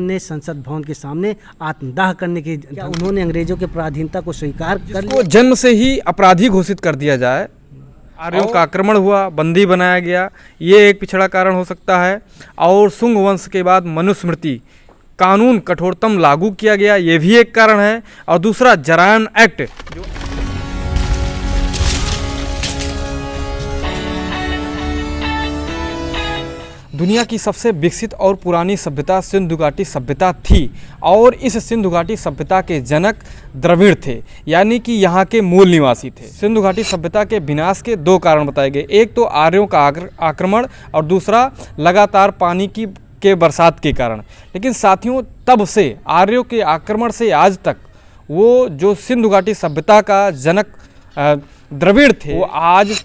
ने संसद भवन के सामने आत्मदाह करने की, क्या उन्होंने अंग्रेजों के पराधीनता को स्वीकार कर लिया? जन्म से ही अपराधी घोषित कर दिया जाए। आर्यों का आक्रमण हुआ, बंदी बनाया गया, ये एक पिछड़ा कारण हो सकता है। और शुंग वंश के बाद मनुस्मृति कानून कठोरतम लागू किया गया, ये भी एक कारण है। और दूसरा जरायम एक्ट, जो दुनिया की सबसे विकसित और पुरानी सभ्यता सिंधु घाटी सभ्यता थी। और इस सिंधु घाटी सभ्यता के जनक द्रविड़ थे, यानी कि यहाँ के मूल निवासी थे। सिंधु घाटी सभ्यता के विनाश के दो कारण बताए गए, एक तो आर्यों का आक्रमण और दूसरा लगातार पानी के बरसात के कारण। लेकिन साथियों, तब से आर्यों के आक्रमण से आज तक वो जो सिंधु घाटी सभ्यता का जनक द्रविड़ थे, वो आज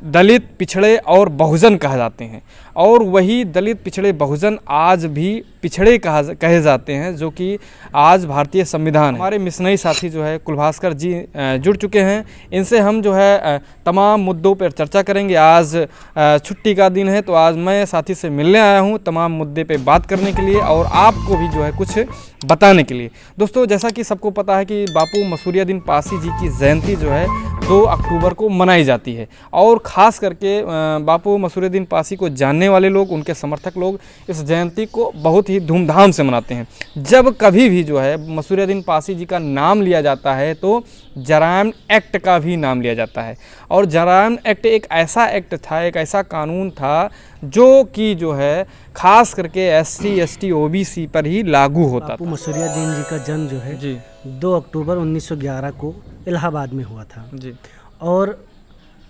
दलित, पिछड़े और बहुजन कहा जाते हैं। और वही दलित, पिछड़े, बहुजन आज भी पिछड़े कहे जाते हैं, जो कि आज भारतीय संविधान है। हमारे मिशनरी साथी जो है कुलभास्कर जी जुड़ चुके हैं, इनसे हम जो है तमाम मुद्दों पर चर्चा करेंगे। आज छुट्टी का दिन है, तो आज मैं साथी से मिलने आया हूं तमाम मुद्दे पे बात करने के लिए और आपको भी जो है कुछ बताने के लिए। दोस्तों, जैसा कि सबको पता है कि बापू मसूरियाद्दीन पासी जी की जयंती जो है 2 अक्टूबर को मनाई जाती है। और ख़ास करके बापू मसूरियाद्दीन पासी को जानने वाले लोग, उनके समर्थक लोग इस जयंती को बहुत ही धूमधाम से मनाते हैं। जब कभी भी जो है मसूरियाद्दीन पासी जी का नाम लिया जाता है तो जरायम एक्ट का भी नाम लिया जाता है। और जरायम एक्ट एक ऐसा एक्ट था, एक ऐसा कानून था जो कि जो है ख़ास करके SC, ST, OBC पर ही लागू होता था। बापू मसूरियाद्दीन जी का जन्म जो है जी 2 अक्टूबर 1911 को इलाहाबाद में हुआ था जी। और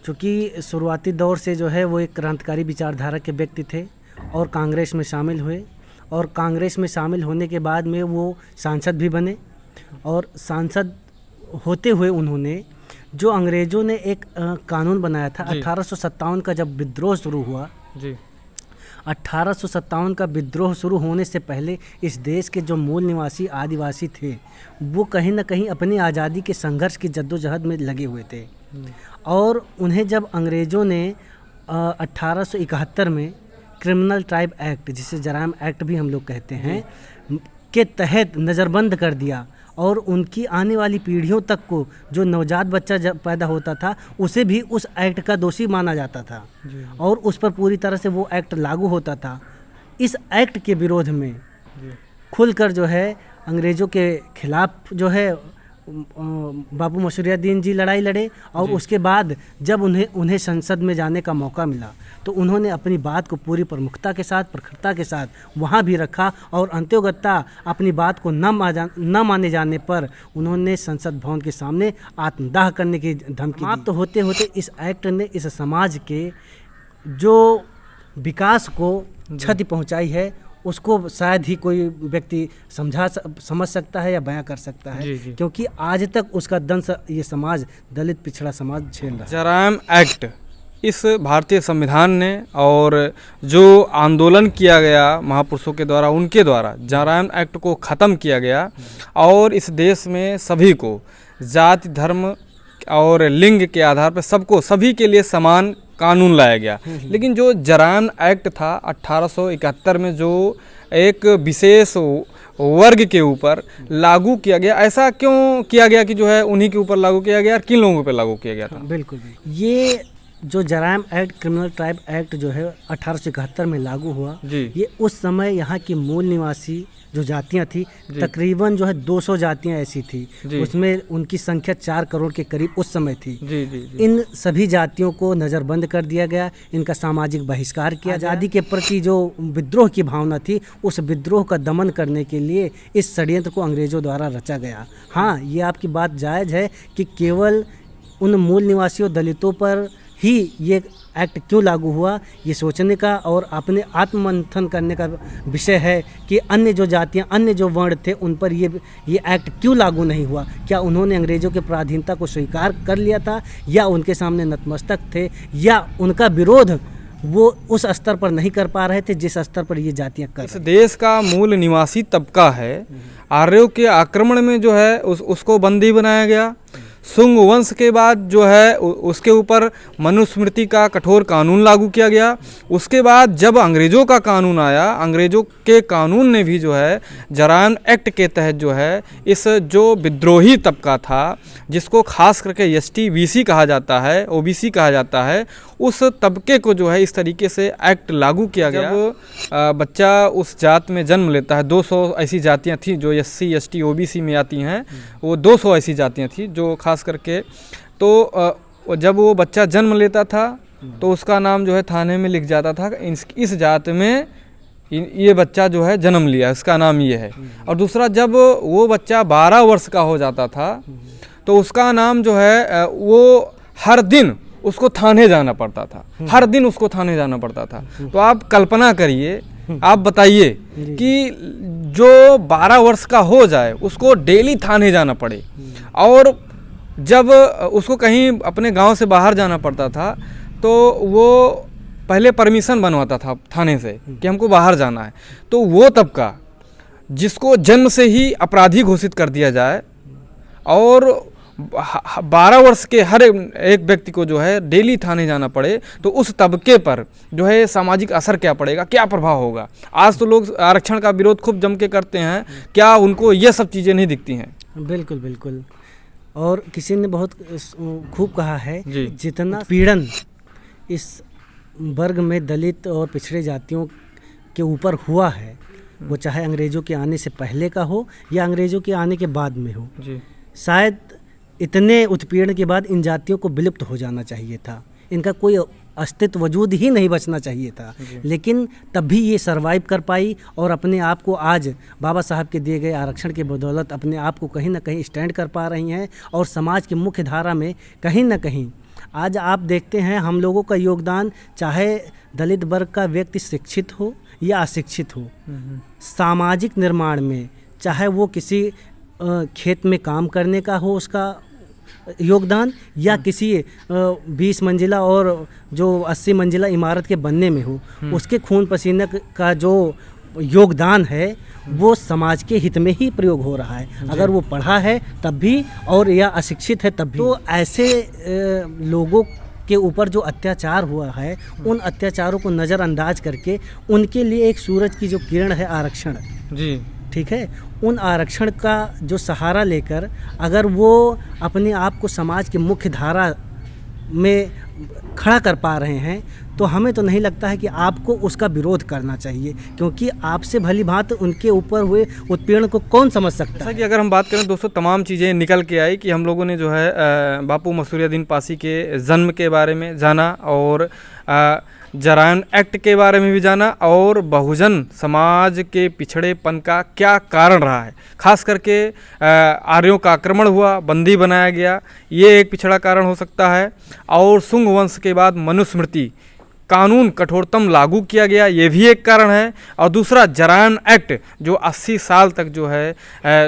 चूँकि शुरुआती दौर से जो है वो एक क्रांतिकारी विचारधारा के व्यक्ति थे और कांग्रेस में शामिल हुए। और कांग्रेस में शामिल होने के बाद में वो सांसद भी बने। और सांसद होते हुए उन्होंने जो अंग्रेज़ों ने एक कानून बनाया था 1857 का जब विद्रोह शुरू हुआ जी, 1857 का विद्रोह शुरू होने से पहले इस देश के जो मूल निवासी आदिवासी थे वो कहीं ना कहीं अपनी आज़ादी के संघर्ष की जद्दोजहद में लगे हुए थे। और उन्हें जब अंग्रेज़ों ने 1871 में क्रिमिनल ट्राइब एक्ट, जिसे जरायम एक्ट भी हम लोग कहते हैं, के तहत नज़रबंद कर दिया और उनकी आने वाली पीढ़ियों तक को जो नवजात बच्चा जब पैदा होता था उसे भी उस एक्ट का दोषी माना जाता था और उस पर पूरी तरह से वो एक्ट लागू होता था। इस एक्ट के विरोध में खुलकर जो है अंग्रेज़ों के खिलाफ जो है बापू मसूरियाद्दीन जी लड़ाई लड़े। और उसके बाद जब उन्हें संसद में जाने का मौका मिला तो उन्होंने अपनी बात को पूरी प्रमुखता के साथ, प्रखरता के साथ वहाँ भी रखा। और अंत्योगत्ता अपनी बात को न माने जाने पर उन्होंने संसद भवन के सामने आत्मदाह करने की धमकी दी। समाप्त होते होते इस एक्ट ने इस समाज के जो विकास को क्षति पहुँचाई है उसको शायद ही कोई व्यक्ति समझ सकता है या बयां कर सकता है। जी। क्योंकि आज तक उसका दंश ये समाज, दलित पिछड़ा समाज, झेल रहा है। जरायम एक्ट इस भारतीय संविधान ने, और जो आंदोलन किया गया महापुरुषों के द्वारा, उनके द्वारा जरायम एक्ट को ख़त्म किया गया और इस देश में सभी को जाति, धर्म और लिंग के आधार पर सबको, सभी के लिए समान कानून लाया गया। लेकिन जो जरायम एक्ट था 1871 में जो एक विशेष वर्ग के ऊपर लागू किया गया, ऐसा क्यों किया गया कि जो है उन्हीं के ऊपर लागू किया गया और किन लोगों पर लागू किया गया था? बिल्कुल, ये जो जरायम एक्ट, क्रिमिनल ट्राइब एक्ट जो है 1871 में लागू हुआ, ये उस समय यहाँ की मूल निवासी जो जातियाँ थी, तकरीबन जो है 200 जातियाँ ऐसी थी, उसमें उनकी संख्या 4 करोड़ के करीब उस समय थी। इन सभी जातियों को नज़रबंद कर दिया गया, इनका सामाजिक बहिष्कार किया। आज़ादी के प्रति जो विद्रोह की भावना थी, उस विद्रोह का दमन करने के लिए इस षड्यंत्र को अंग्रेज़ों द्वारा रचा गया। हाँ, ये आपकी बात जायज़ है कि केवल उन मूल निवासियों, दलितों पर ही ये एक्ट क्यों लागू हुआ, ये सोचने का और अपने आत्ममंथन करने का विषय है कि अन्य जो जातियां, अन्य जो वर्ण थे, उन पर ये एक्ट क्यों लागू नहीं हुआ। क्या उन्होंने अंग्रेज़ों के पराधीनता को स्वीकार कर लिया था, या उनके सामने नतमस्तक थे, या उनका विरोध वो उस स्तर पर नहीं कर पा रहे थे जिस स्तर पर ये जातियां कर। इस देश का मूल निवासी तबका है, आर्यों के आक्रमण में जो है उसको बंदी बनाया गया। सुंग वंश के बाद जो है उसके ऊपर मनुस्मृति का कठोर कानून लागू किया गया। उसके बाद जब अंग्रेज़ों का कानून आया, अंग्रेज़ों के कानून ने भी जो है जरायन एक्ट के तहत जो है इस जो विद्रोही तबका था, जिसको खास करके एसटी बीसी कहा जाता है, ओबीसी कहा जाता है, उस तबके को जो है इस तरीके से एक्ट लागू किया गया। जब बच्चा उस जात में जन्म लेता है, 200 ऐसी जातियां थी जो एससी एसटी ओबीसी में आती हैं, वो 200 ऐसी जातियां थी जो खास करके, तो जब वो बच्चा जन्म लेता था तो उसका नाम जो है थाने में लिख जाता था, इस जात में ये बच्चा जो है जन्म लिया, इसका नाम ये है। और दूसरा, जब वो बच्चा 12 वर्ष का हो जाता था तो उसका नाम जो है वो हर दिन उसको थाने जाना पड़ता था, हर दिन उसको थाने जाना पड़ता था। तो आप कल्पना करिए, आप बताइए कि जो 12 वर्ष का हो जाए उसको डेली थाने जाना पड़े, और जब उसको कहीं अपने गांव से बाहर जाना पड़ता था तो वो पहले परमिशन बनवाता था थाने से कि हमको बाहर जाना है। तो वो तबका जिसको जन्म से ही अपराधी घोषित कर दिया जाए और 12 वर्ष के हर एक व्यक्ति को जो है डेली थाने जाना पड़े, तो उस तबके पर जो है सामाजिक असर क्या पड़ेगा, क्या प्रभाव होगा। आज तो लोग आरक्षण का विरोध खूब जम के करते हैं, क्या उनको ये सब चीज़ें नहीं दिखती हैं? बिल्कुल बिल्कुल। और किसी ने बहुत खूब कहा है, जितना पीड़न इस वर्ग में दलित और पिछड़े जातियों के ऊपर हुआ है, वो चाहे अंग्रेज़ों के आने से पहले का हो या अंग्रेज़ों के आने के बाद में हो, शायद इतने उत्पीड़न के बाद इन जातियों को विलुप्त हो जाना चाहिए था, इनका कोई अस्तित्व वजूद ही नहीं बचना चाहिए था। लेकिन तब भी ये सरवाइव कर पाई और अपने आप को आज बाबा साहब के दिए गए आरक्षण के बदौलत अपने आप को कहीं ना कहीं स्टैंड कर पा रही हैं, और समाज की मुख्य धारा में कहीं ना कहीं आज आप देखते हैं हम लोगों का योगदान, चाहे दलित वर्ग का व्यक्ति शिक्षित हो या अशिक्षित हो, सामाजिक निर्माण में, चाहे वो किसी खेत में काम करने का हो उसका योगदान, या किसी 20 मंजिला और जो 80 मंजिला इमारत के बनने में हो, उसके खून पसीने का जो योगदान है वो समाज के हित में ही प्रयोग हो रहा है। अगर वो पढ़ा है तब भी और या अशिक्षित है तब भी। तो ऐसे लोगों के ऊपर जो अत्याचार हुआ है, उन अत्याचारों को नज़रअंदाज करके उनके लिए एक सूरज की जो किरण है आरक्षण, जी ठीक है, उन आरक्षण का जो सहारा लेकर अगर वो अपने आप को समाज की मुख्य धारा में खड़ा कर पा रहे हैं, तो हमें तो नहीं लगता है कि आपको उसका विरोध करना चाहिए, क्योंकि आपसे भली भांत उनके ऊपर हुए उत्पीड़न को कौन समझ सकता है। जैसा कि अगर हम बात करें दोस्तों, तमाम चीज़ें निकल के आई कि हम लोगों ने जो है बापू मसूरियाद्दीन पासी के जन्म के बारे में जाना, और जरायन एक्ट के बारे में भी जाना, और बहुजन समाज के पिछड़ेपन का क्या कारण रहा है। खास करके आर्यों का आक्रमण हुआ, बंदी बनाया गया, ये एक पिछड़ा कारण हो सकता है। और सुंग वंश के बाद मनुस्मृति कानून कठोरतम लागू किया गया, ये भी एक कारण है। और दूसरा, जरायन एक्ट जो 80 साल तक जो है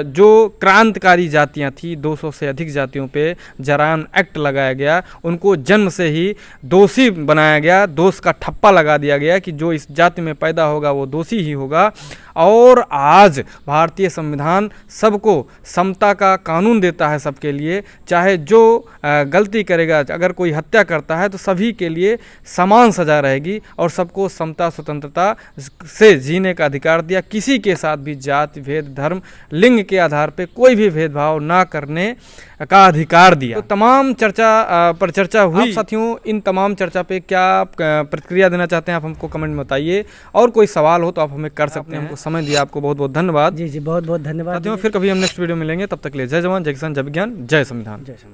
जो क्रांतिकारी जातियां थी, 200 से अधिक जातियों पे जरायन एक्ट लगाया गया, उनको जन्म से ही दोषी बनाया गया, दोष का ठप्पा लगा दिया गया कि जो इस जाति में पैदा होगा वो दोषी ही होगा। और आज भारतीय संविधान सबको समता का कानून देता है सबके लिए, चाहे जो गलती करेगा, अगर कोई हत्या करता है तो सभी के लिए समान सजा रहेगी, और सबको समता स्वतंत्रता से जीने का अधिकार दिया। किसी के साथ भी जाति भेद धर्म लिंग के आधार पे कोई भी भेदभाव ना करने का अधिकार दिया। तो तमाम चर्चा पर चर्चा हुई। साथियों, इन तमाम चर्चा पे क्या प्रतिक्रिया देना चाहते हैं आप हमको कमेंट में बताइए, और कोई सवाल हो तो आप हमें कर सकते हैं। हमको समय दिया, आपको बहुत बहुत धन्यवाद। जी बहुत बहुत धन्यवाद। साथियों, फिर कभी हम नेक्स्ट वीडियो मिलेंगे, तब तक के लिए जय जवान, जय किसान, जय विज्ञान, जय संविधान।